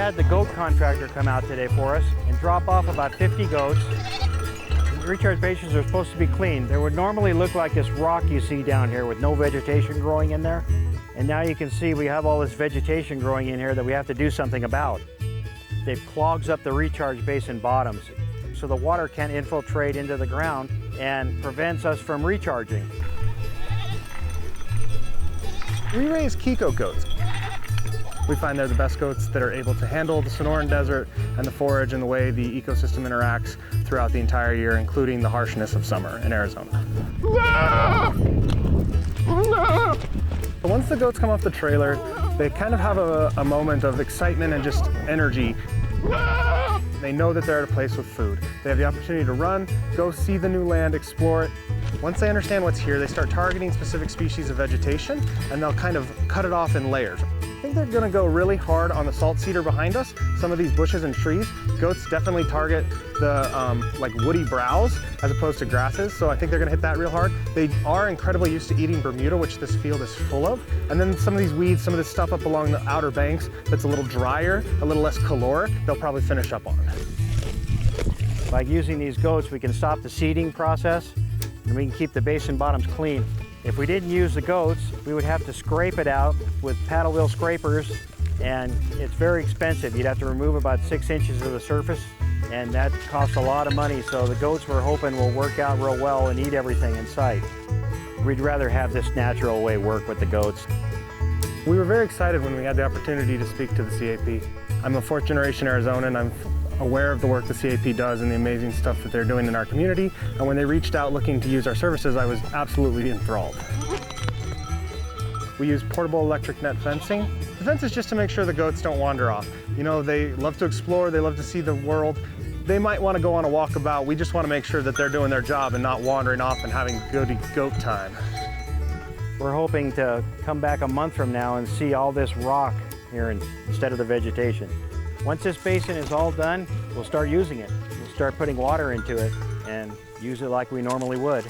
had the goat contractor come out today for us and drop off about 50 goats. The recharge basins are supposed to be clean. They would normally look like this rock you see down here with no vegetation growing in there. And now you can see we have all this vegetation growing in here that we have to do something about. It clogs up the recharge basin bottoms, so the water can't infiltrate into the ground and prevents us from recharging. We raise Kiko goats. We find they're the best goats that are able to handle the Sonoran Desert and the forage and the way the ecosystem interacts throughout the entire year, including the harshness of summer in Arizona. Once the goats come off the trailer, they kind of have a moment of excitement and just energy. They know that they're at a place with food. They have the opportunity to run, go see the new land, explore it. Once they understand what's here, they start targeting specific species of vegetation, and they'll kind of cut it off in layers. I think they're gonna go really hard on the salt cedar behind us, some of these bushes and trees. Goats definitely target the like woody browse as opposed to grasses, so I think they're gonna hit that real hard. They are incredibly used to eating Bermuda, which this field is full of. And then some of these weeds, some of this stuff up along the outer banks that's a little drier, a little less caloric, they'll probably finish up on. By using these goats, we can stop the seeding process and we can keep the basin bottoms clean. If we didn't use the goats, we would have to scrape it out with paddle wheel scrapers, and it's very expensive. You'd have to remove about 6 inches of the surface, and that costs a lot of money. So the goats, we're hoping, will work out real well and eat everything in sight. We'd rather have this natural way work with the goats. We were very excited when we had the opportunity to speak to the CAP. I'm a fourth generation Arizonan, and I'm aware of the work the CAP does and the amazing stuff that they're doing in our community. And when they reached out looking to use our services, I was absolutely enthralled. We use portable electric net fencing. The fence is just to make sure the goats don't wander off. You know, they love to explore, they love to see the world. They might want to go on a walkabout. We just want to make sure that they're doing their job and not wandering off and having goaty goat time. We're hoping to come back a month from now and see all this rock here instead of the vegetation. Once this basin is all done, we'll start using it. We'll start putting water into it and use it like we normally would.